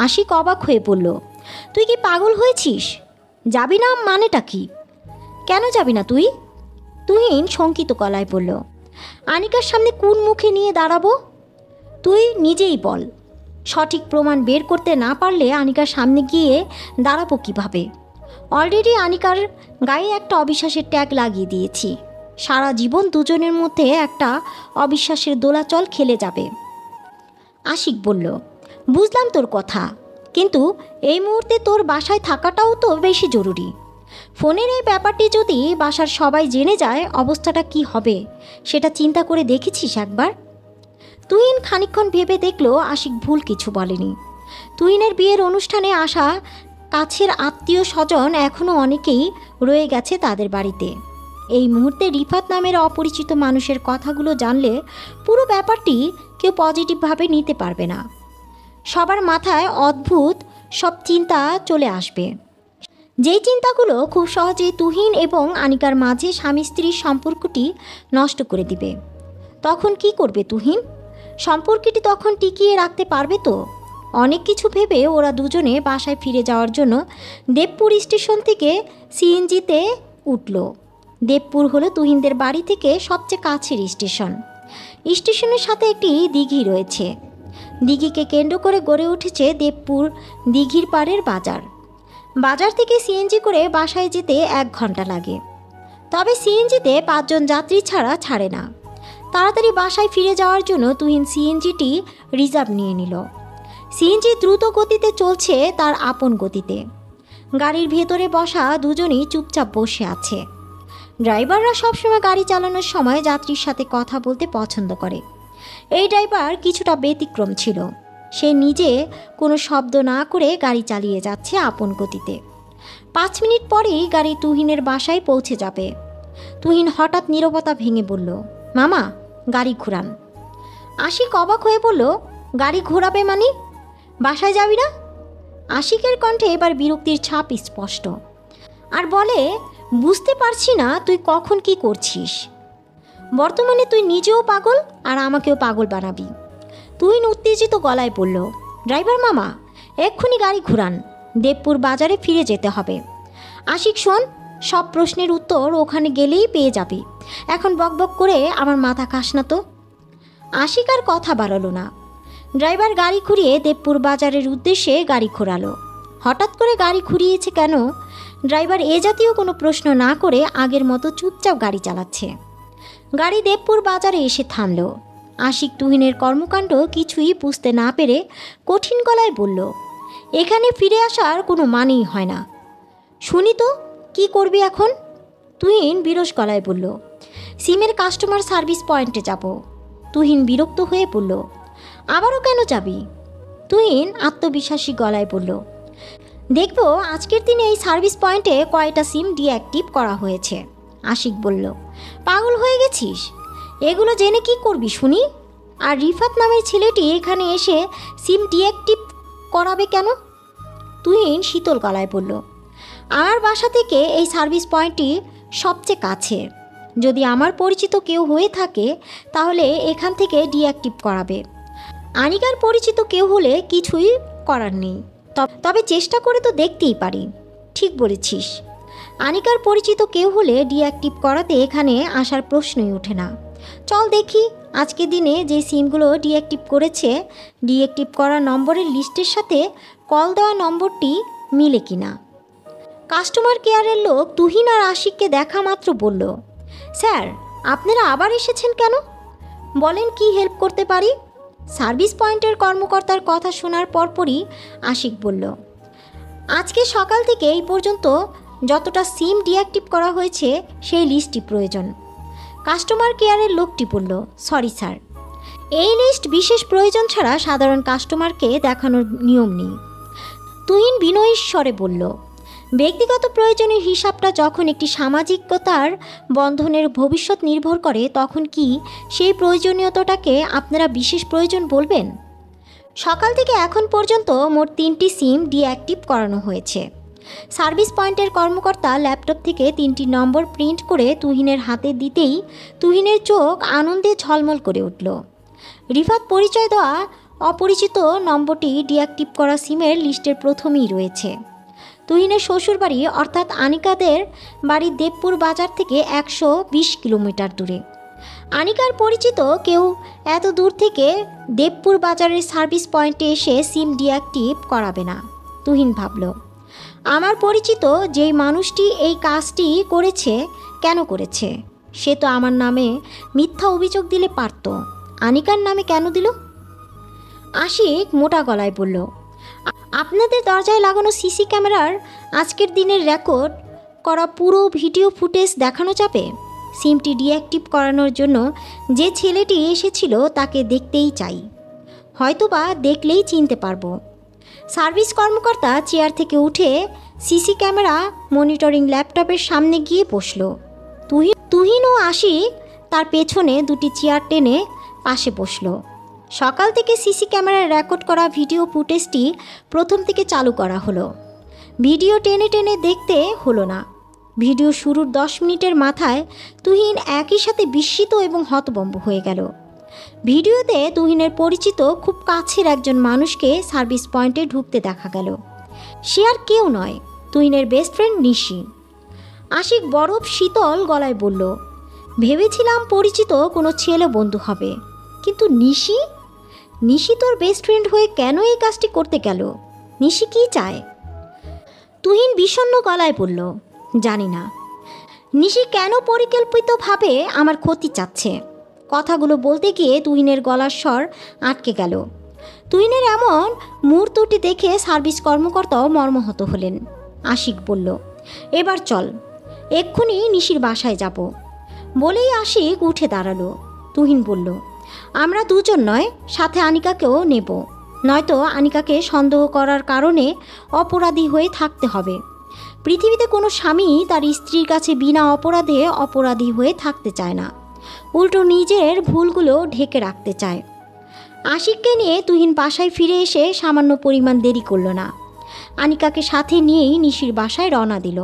আশিক অবাক হয়ে বলল, তুই কি পাগল হয়েছিস? যাবি না মানেটা কি? কেন যাবি না তুই? তুহিন শঙ্কিত গলায় বলল, আনিকার সামনে কোন মুখে নিয়ে দাঁড়াবো? তুই নিজেই বল। সঠিক প্রমাণ বের করতে না পারলে আনিকার সামনে গিয়ে দাঁড়াবো কিভাবে? অলরেডি আনিকার গায়ে একটা অবিশ্বাসের ট্যাগ লাগিয়ে দিয়েছি। সারা জীবন দুজনের মধ্যে একটা অবিশ্বাসের দোলাচল খেলে যাবে। আশিক বলল, বুঝলাম তোর কথা, কিন্তু এই মুহূর্তে তোর বাসায় থাকাটাও তো বেশি জরুরি। ফোনের এই ব্যাপারটি যদি বাসার সবাই জেনে যায়, অবস্থাটা কি হবে সেটা চিন্তা করে দেখেছিস একবার? তুহিন খানিকক্ষণ ভেবে দেখল আশিক ভুল কিছু বলেনি। তুহিনের বিয়ের অনুষ্ঠানে আসা কাছের আত্মীয় স্বজন এখনও অনেকেই রয়ে গেছে তাদের বাড়িতে। এই মুহূর্তে রিফাত নামের অপরিচিত মানুষের কথাগুলো জানলে পুরো ব্যাপারটি কেউ পজিটিভভাবে নিতে পারবে না। সবার মাথায় অদ্ভুত সব চিন্তা চলে আসবে, যেই চিন্তাগুলো খুব সহজেই তুহিন এবং আনিকার মাঝে স্বামী স্ত্রীর সম্পর্কটি নষ্ট করে দিবে। তখন কি করবে তুহিন? সম্পর্কটি তখন টিকিয়ে রাখতে পারবে তো? অনেক কিছু ভেবে ওরা দুজনে বাসায় ফিরে যাওয়ার জন্য দেবপুর স্টেশন থেকে সিএনজিতে উঠল। দেবপুর হলো তুহিনদের বাড়ি থেকে সবচেয়ে কাছের স্টেশন। স্টেশনের সাথে একটি দিঘি রয়েছে। দিঘিকে কেন্দ্র করে গড়ে উঠেছে দেবপুর দিঘির পাড়ের বাজার। বাজার থেকে সিএনজি করে বাসায় যেতে 1 ঘন্টা লাগে। তবে সিএনজিতে 5 জন যাত্রী ছাড়া ছাড়ে না। তাড়াতাড়ি বাসায় ফিরে যাওয়ার জন্য তুহিন সিএনজিটি রিজার্ভ নিয়ে নিল। সিএনজি দ্রুত গতিতে চলছে তার আপন গতিতে। গাড়ির ভেতরে বসা দুজনেই চুপচাপ বসে আছে। ড্রাইভাররা সবসময় গাড়ি চালানোর সময় যাত্রীর সাথে কথা বলতে পছন্দ করে। এই ড্রাইভার কিছুটা ব্যতিক্রম ছিল। সে নিজে কোনো শব্দ না করে গাড়ি চালিয়ে যাচ্ছে আপন গতিতে। 5 মিনিট পরেই গাড়ি তুহিনের বাসায় পৌঁছে যাবে। তুহিন হঠাৎ নীরবতা ভেঙে বলল, মামা, গাড়ি ঘোরান। আশিক অবাক হয়ে বলল, গাড়ি ঘোরাবে মানে? বাসায় যাবি না? আশিকের কণ্ঠে এবার বিরক্তির ছাপ স্পষ্ট। আর বলে, বুঝতে পারছি না তুই কখন কি করছিস। বর্তমানে তুই নিজেও পাগল আর আমাকেও পাগল বানাবি। তুহিন উত্তেজিত গলায় বলল, ড্রাইভার মামা, এক্ষুনি গাড়ি ঘুরান, দেবপুর বাজারে ফিরে যেতে হবে। আশিক শোন, সব প্রশ্নের উত্তর ওখানে গেলেই পেয়ে যাবি, এখন বকবক করে আমার মাথা খাস না তো। আশিক আর কথা বাড়ালো না। ড্রাইভার গাড়ি ঘুরিয়ে দেবপুর বাজারের উদ্দেশ্যে গাড়ি ঘোরালো। হঠাৎ করে গাড়ি ঘুরিয়েছে কেন, ড্রাইভার এ জাতীয় কোনো প্রশ্ন না করে আগের মতো চুপচাপ গাড়ি চালাচ্ছে। গাড়ি দেবপুর বাজারে এসে থামল। আশিক তুহিনের কর্মকাণ্ড কিছুই বুঝতে না পেরে কঠিন গলায় বলল, এখানে ফিরে আসার কোনো মানেই হয় না। শুনি তো, কি করবি এখন? তুহিন বিরস গলায় বলল, সিমের কাস্টমার সার্ভিস পয়েন্টে যাব। তুহিন বিরক্ত হয়ে বলল, আবারও কেন যাবি? তুহিন আত্মবিশ্বাসী গলায় বলল, দেখব আজকের দিনে এই সার্ভিস পয়েন্টে কয়টা সিম ডিঅ্যাক্টিভ করা হয়েছে। আশিক বলল, পাগল হয়ে গেছিস? এগুলো জেনে কি করবি শুনি? আর রিফাত নামের ছেলেটি এখানে এসে সিম ডিঅ্যাক্টিভ করাবে কেন? তুহিন শীতল গলায় বলল, আমার বাসা থেকে এই সার্ভিস পয়েন্টটি সবচেয়ে কাছে। যদি আমার পরিচিত কেউ হয়ে থাকে তাহলে এখান থেকে ডিঅ্যাক্টিভ করাবে। আনিকার পরিচিত কেউ হলে কিছুই করার নেই, তবে চেষ্টা করে তো দেখতেই পারি। ঠিক বলেছিস, আনিকার পরিচিত কেউ হলে ডিঅ্যাক্টিভ করাতে এখানে আসার প্রশ্নই ওঠে না। চল দেখি আজকে দিনে যে সিমগুলো ডিঅ্যাক্টিভ করেছে, ডিঅ্যাক্টিভ করা নম্বরের লিস্টের সাথে কল দেওয়া নম্বরটি মিলে কিনা। কাস্টমার কেয়ারের লোক তুহিন আর আশিককে দেখা মাত্র বলল, স্যার আপনারা আবার এসেছেন কেন? বলেন কি হেল্প করতে পারি? সার্ভিস পয়েন্টের কর্মকর্তার কথা শোনার পরপরই আশিক বলল, আজকে সকাল থেকে এই পর্যন্ত যতটা সিম ডিঅ্যাক্টিভ করা হয়েছে সেই লিস্টটি প্রয়োজন। কাস্টমার কেয়ারের লোকটি বলল, সরি স্যার, এই লিস্ট বিশেষ প্রয়োজন ছাড়া সাধারণ কাস্টমারকে দেখানোর নিয়ম নেই। তুহিন বিনয়ী স্বরে বলল, ব্যক্তিগত প্রয়োজনের হিসাবটা যখন একটি সামাজিকতার বন্ধনের ভবিষ্যৎ নির্ভর করে তখন কি সেই প্রয়োজনীয়তাটাকে আপনারা বিশেষ প্রয়োজন বলবেন? সকাল থেকে এখন পর্যন্ত মোট 3টি সিম ডিঅ্যাক্টিভ করানো হয়েছে। সার্ভিস পয়েন্টের কর্মকর্তা ল্যাপটপ থেকে 3টি নম্বর প্রিন্ট করে তুহিনের হাতে দিতেই তুহিনের চোখ আনন্দে ঝলমল করে উঠল। রিফাত পরিচয় দেওয়া অপরিচিত নম্বরটি ডিঅ্যাক্টিভ করা সিমের লিস্টের প্রথমেই রয়েছে। তুহিনের শ্বশুরবাড়ি অর্থাৎ আনিকাদের বাড়ি দেবপুর বাজার থেকে 120 কিলোমিটার দূরে। আনিকার পরিচিত কেউ এত দূর থেকে দেবপুর বাজারের সার্ভিস পয়েন্টে এসে সিম ডিঅ্যাক্টিভ করাবে না। তুহিন ভাবল, আমার পরিচিত যেই মানুষটি এই কাজটি করেছে, কেন করেছে? সে তো আমার নামে মিথ্যা অভিযোগ দিলে পারত, আনিকার নামে কেন দিল? আশিক মোটা গলায় বলল, আপনাদের দরজায় লাগানো সিসি ক্যামেরার আজকের দিনের রেকর্ড করা পুরো ভিডিও ফুটেজ দেখানো যাবে। সিমটি ডিঅ্যাক্টিভ করানোর জন্য যে ছেলেটি এসেছিল তাকে দেখতেই চাই, হয়তোবা দেখলেই চিনতে পারবো। সার্ভিস কর্মকর্তা চেয়ার থেকে উঠে সিসি ক্যামেরা মনিটরিং ল্যাপটপের সামনে গিয়ে বসল। তুহিন ও আশিক তার পেছনে 2টি চেয়ার টেনে পাশে বসল। সকাল থেকে সিসি ক্যামেরায় রেকর্ড করা ভিডিও ফুটেজটি প্রথম থেকে চালু করা হলো। ভিডিও টেনে টেনে দেখতে হলো না। ভিডিও শুরুর 10 মিনিটের মাথায় তুহিন একই সাথে বিস্মিত এবং হতভম্ব হয়ে গেল। ভিডিওতে তুহিনের পরিচিত খুব কাছের একজন মানুষকে সার্ভিস পয়েন্টে ঢুকতে দেখা গেল। সে আর কেউ নয়, তুহিনের বেস্ট ফ্রেন্ড নিশি। আশিক বরফ শীতল গলায় বলল, ভেবেছিলাম পরিচিত কোনো ছেলে বন্ধু হবে, কিন্তু নিশি তোর বেস্ট ফ্রেন্ড হয়ে কেন এই কাজটি করতে গেল? নিশি কি চায়? তুহিন বিষণ্ণ গলায় বলল, জানি না। নিশি কেন পরিকল্পিতভাবে আমার ক্ষতি চাচ্ছে? কথাগুলো বলতে গিয়ে তুহিনের গলার স্বর আটকে গেল। তুহিনের এমন মুহূর্তটি দেখে সার্ভিস কর্মকর্তাও মর্মাহত হলেন। আশিক বলল, এবার চল, এক্ষুনি নিশির বাসায় যাব। বলেই আশিক উঠে দাঁড়ালো। তুহিন বলল, আমরা দুজন নয়, সাথে আনিকাকেও নেব, নয়তো আনিকাকে সন্দেহ করার কারণে অপরাধী হয়ে থাকতে হবে। পৃথিবীতে কোনো স্বামী তার স্ত্রীর কাছে বিনা অপরাধে অপরাধী হয়ে থাকতে চায় না, উল্টো নিজের ভুলগুলো ঢেকে রাখতে চায়। আশিককে নিয়ে তুহিন বাসায় ফিরে এসে সামান্য পরিমাণ দেরি করল না। আনিকাকে সাথে নিয়েই নিশির বাসায় রওনা দিল।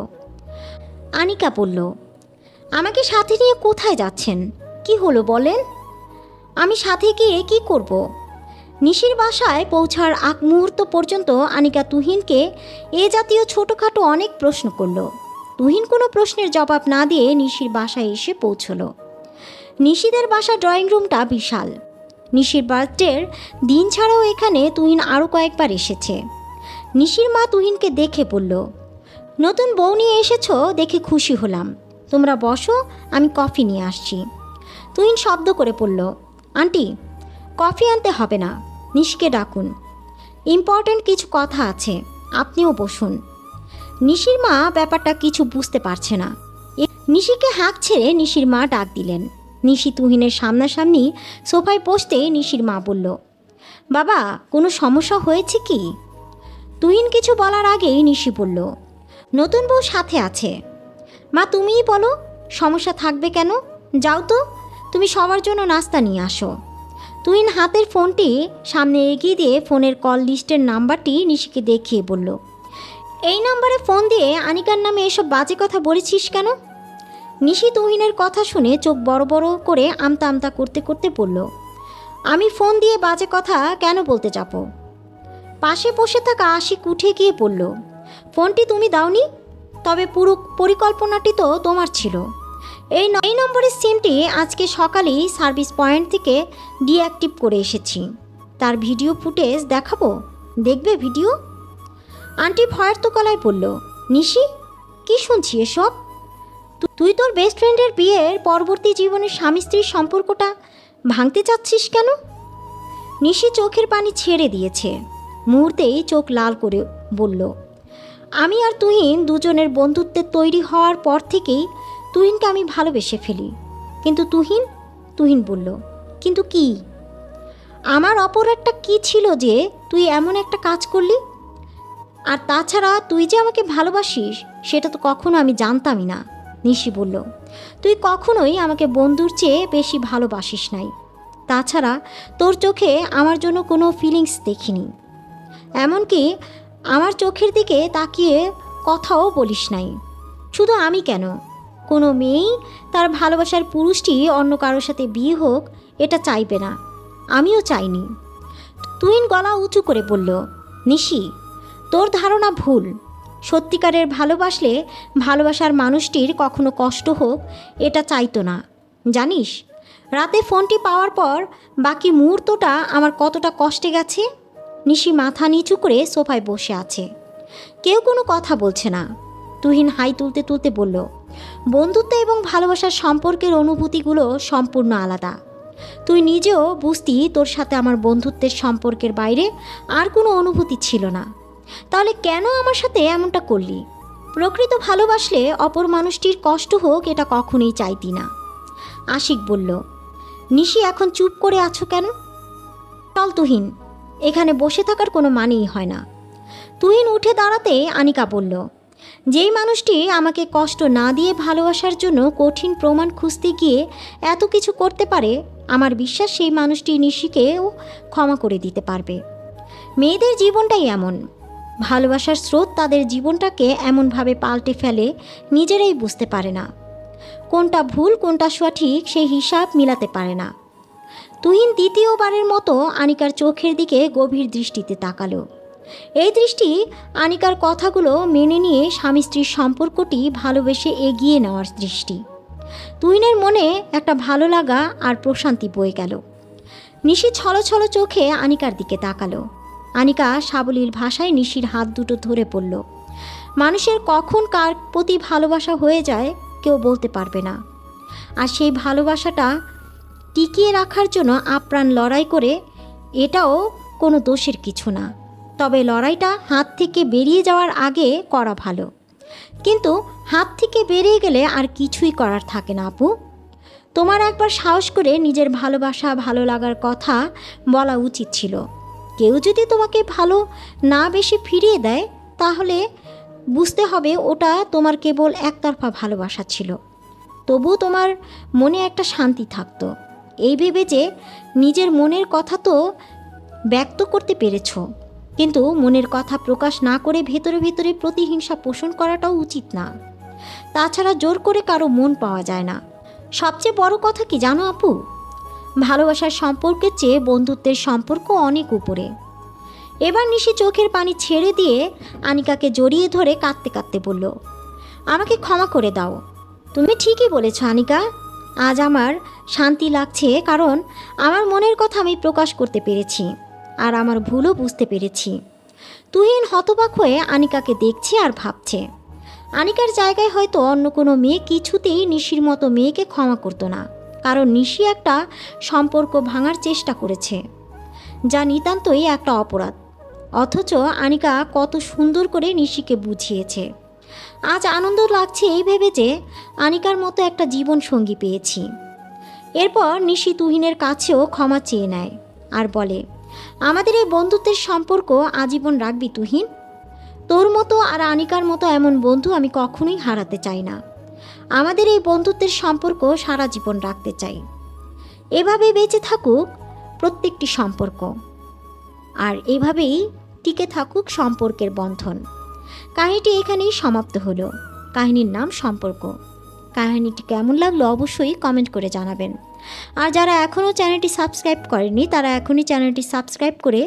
আনিকা বলল, আমাকে সাথে নিয়ে কোথায় যাচ্ছেন? কি হলো বলেন? আমি সাথে গিয়ে কী করব? নিশির বাসায় পৌঁছার আগ মুহূর্ত পর্যন্ত আনিকা তুহিনকে এ জাতীয় ছোটোখাটো অনেক প্রশ্ন করল। তুহিন কোনো প্রশ্নের জবাব না দিয়ে নিশির বাসায় এসে পৌঁছল। নিশিদের বাসা ড্রয়িং রুমটা বিশাল। নিশির বার্থডের দিন ছাড়াও এখানে তুহিন আরও কয়েকবার এসেছে। নিশির মা তুহিনকে দেখে বলল, নতুন বউ নিয়ে এসেছো দেখে খুশি হলাম, তোমরা বসো, আমি কফি নিয়ে আসছি। তুহিন শব্দ করে পড়ল, আন্টি কফি আনতে হবে না, নিশিকে ডাকুন, ইম্পর্ট্যান্ট কিছু কথা আছে, আপনিও বসুন। নিশির মা ব্যাপারটা কিছু বুঝতে পারছে না। নিশিকে হাঁক ছেড়ে নিশির মা ডাক দিলেন। নিশি তুহিনের সামনাসামনি সোফায় বসতে নিশির মা বলল, বাবা কোনো সমস্যা হয়েছে কি? তুহিন কিছু বলার আগেই নিশি বলল, নতুন বউ সাথে আছে। মা তুমিই বলো, সমস্যা থাকবে কেন? যাও তো, তুমি সবার জন্য নাস্তা নিয়ে আসো। তুহিন হাতের ফোনটি সামনে এগিয়ে দিয়ে ফোনের কল লিস্টের নাম্বারটি নিশিকে দেখিয়ে বলল, এই নাম্বারে ফোন দিয়ে আনিকার নামে এসব বাজে কথা বলেছিস কেন? নিশি তুহিনের কথা শুনে চোখ বড় বড় করে আমতা আমতা করতে করতে বলল, আমি ফোন দিয়ে বাজে কথা কেন বলতে যাব? পাশে বসে থাকা আশিক উঠে গিয়ে বলল, ফোনটি তুমি দাওনি, তবে পুরো পরিকল্পনাটি তো তোমার ছিল। এই নম্বরের সিমটি আজকে সকালেই সার্ভিস পয়েন্ট থেকে ডিঅ্যাক্টিভ করে এসেছি। তার ভিডিও ফুটেজ দেখাবো, দেখবে ভিডিও? আন্টি ভয়ার্ত গলায় বলল, নিশি কি শুনছি এসব? তুই তোর বেস্ট ফ্রেন্ডের বিয়ের পরবর্তী জীবনের স্বামী স্ত্রীর সম্পর্কটা ভাঙতে চাচ্ছিস কেন? নিশি চোখের পানি ছেড়ে দিয়েছে, মুহূর্তেই চোখ লাল করে বলল, আমি আর তুহিন দুজনের বন্ধুত্বের তৈরি হওয়ার পর থেকেই তুহিনকে আমি ভালোবেসে ফেলি। কিন্তু তুহিন বলল, কিন্তু কি? আমার অপরাধটা কি ছিল যে তুই এমন একটা কাজ করলি? আর তাছাড়া তুই যে আমাকে ভালোবাসিস সেটা তো কখনো আমি জানতামই না। নিশি বলল, তুই কখনোই আমাকে বন্ধুর চেয়ে বেশি ভালোবাসিস নাই। তাছাড়া তোর চোখে আমার জন্য কোনো ফিলিংস দেখিনি, এমনকি আমার চোখের দিকে তাকিয়ে কথাও বলিস নাই। শুধু আমি কেন, কোনো মেয়েই তার ভালোবাসার পুরুষটি অন্য কারোর সাথে বিয়ে হোক এটা চাইবে না, আমিও চাইনি। তুহিন গলা উঁচু করে বলল, নিশি তোর ধারণা ভুল। সত্যিকারের ভালোবাসলে ভালোবাসার মানুষটির কখনো কষ্ট হোক এটা চাইতো না। জানিস রাতে ফোনটি পাওয়ার পর বাকি মুহূর্তটা আমার কতটা কষ্টে গেছে? নিশি মাথা নিচু করে সোফায় বসে আছে, কেউ কোনো কথা বলছে না। তুহিন হাই তুলতে তুলতে বলল, বন্ধুত্ব এবং ভালোবাসার সম্পর্কের অনুভূতিগুলো সম্পূর্ণ আলাদা। তুই নিজেও বুঝতি তোর সাথে আমার বন্ধুত্বের সম্পর্কের বাইরে আর কোনো অনুভূতি ছিল না, তাহলে কেন আমার সাথে এমনটা করলি? প্রকৃত ভালোবাসলে অপর মানুষটির কষ্ট হোক এটা কখনোই চাইতি না। আশিক বলল, নিশি এখন চুপ করে আছো কেন? চল তুহিন, এখানে বসে থাকার কোনো মানেই হয় না। তুহিন উঠে দাঁড়াতে আনিকা বলল, যেই মানুষটি আমাকে কষ্ট না দিয়ে ভালোবাসার জন্য কঠিন প্রমাণ খুঁজতে গিয়ে এত কিছু করতে পারে, আমার বিশ্বাস সেই মানুষটি নিশিকেও ক্ষমা করে দিতে পারবে। মেয়েদের জীবনটাই এমন, ভালোবাসার স্রোত তাদের জীবনটাকে এমনভাবে পাল্টে ফেলে নিজেরাই বুঝতে পারে না। কোনটা ভুল কোনটা সঠিক সেই হিসাব মিলাতে পারে না। তুহিন দ্বিতীয়বারের মতো আনিকার চোখের দিকে গভীর দৃষ্টিতে তাকালো। এই দৃষ্টি আনিকার কথাগুলো মেনে নিয়ে স্বামী স্ত্রীর সম্পর্কটি ভালোবেসে এগিয়ে নেওয়ার দৃষ্টি। তুহিনের মনে একটা ভালো লাগা আর প্রশান্তি বয়ে গেল। নিশি ছলছল চোখে আনিকার দিকে তাকালো। আনিকা সাবলীল ভাষায় নিশির হাত দুটো ধরে পড়ল। মানুষের কখন কার প্রতি ভালোবাসা হয়ে যায় কেউ বলতে পারবে না, আর সেই ভালোবাসাটা টিকিয়ে রাখার জন্য আপ্রাণ লড়াই করে এটাও কোনো দোষের কিছু না। তবে লড়াইটা হাত থেকে বেরিয়ে যাওয়ার আগে করা ভালো। কিন্তু হাত থেকে বেরিয়ে গেলে আর কিছুই করার থাকে না আপু। তোমার একবার সাহস করে নিজের ভালোবাসা ভালো লাগার কথা বলা উচিত ছিল। কেউ যদি তোমাকে ভালো না বেশি ফিরিয়ে দেয় তাহলে বুঝতে হবে ওটা তোমার কেবল একতরফা ভালোবাসা ছিল। তবু তোমার মনে একটা শান্তি থাকতো, এই ভেবে যে নিজের মনের কথা তো ব্যক্ত করতে পেরেছ, কিন্তু মনের কথা প্রকাশ না করে ভেতরে ভেতরে প্রতিহিংসা পোষণ করাটাও উচিত না। তাছাড়া জোর করে কারো মন পাওয়া যায় না। সবচেয়ে বড় কথা কি জানো আপু, ভালোবাসার সম্পর্কের চেয়ে বন্ধুত্বের সম্পর্ক অনেক উপরে। এবার নিশি চোখের পানি ছেড়ে দিয়ে আনিকাকে জড়িয়ে ধরে কাঁদতে কাঁদতে বলল, আমাকে ক্ষমা করে দাও। তুমি ঠিকই বলেছ আনিকা, আজ আমার শান্তি লাগছে, কারণ আমার মনের কথা আমি প্রকাশ করতে পেরেছি আর আমার ভুলও বুঝতে পেরেছি। তুহিন হতবাক হয়ে আনিকাকে দেখছে আর ভাবছে, আনিকার জায়গায় হয়তো অন্য কোনো মেয়ে কিছুতেই নিশির মতো মেয়েকে ক্ষমা করতো না, কারণ নিশি একটা সম্পর্ক ভাঙার চেষ্টা করেছে, যা নিতান্তই একটা অপরাধ। অথচ আনিকা কত সুন্দর করে নিশিকে বুঝিয়েছে। আজ আনন্দ লাগছে এই ভেবে যে আনিকার মতো একটা জীবন সঙ্গী পেয়েছি। এরপর নিশি তুহিনের কাছেও ক্ষমা চেয়ে নেয় আর বলে, আমাদের এই বন্ধুত্বের সম্পর্ক আজীবন রাখবি তুহিন? তোর মতো আর আনিকার মতো এমন বন্ধু আমি কখনোই হারাতে চাই না। আমাদের এই বন্ধুত্বের সম্পর্ক সারা জীবন রাখতে চাই। এভাবেই বেঁচে থাকুক প্রত্যেকটি সম্পর্ক, আর এভাবেই টিকে থাকুক সম্পর্কের বন্ধন। কাহিনীটি এখানেই সমাপ্ত হলো। কাহিনীর নাম সম্পর্ক। কাহিনীটি কেমন লাগলো অবশ্যই কমেন্ট করে জানাবেন। আর যারা এখনও চ্যানেলটি সাবস্ক্রাইব করেনি তারা এখনই চ্যানেলটি সাবস্ক্রাইব করে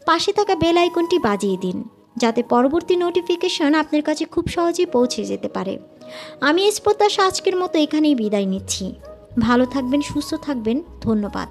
পাশে থাকা বেল আইকনটি বাজিয়ে দিন, যাতে পরবর্তী নোটিফিকেশন আপনার কাছে খুব সহজেই পৌঁছে যেতে পারে। আমি এস প্রত্যাশা আজকের মতো এখানেই বিদায় নিচ্ছি। ভালো থাকবেন, সুস্থ থাকবেন। ধন্যবাদ।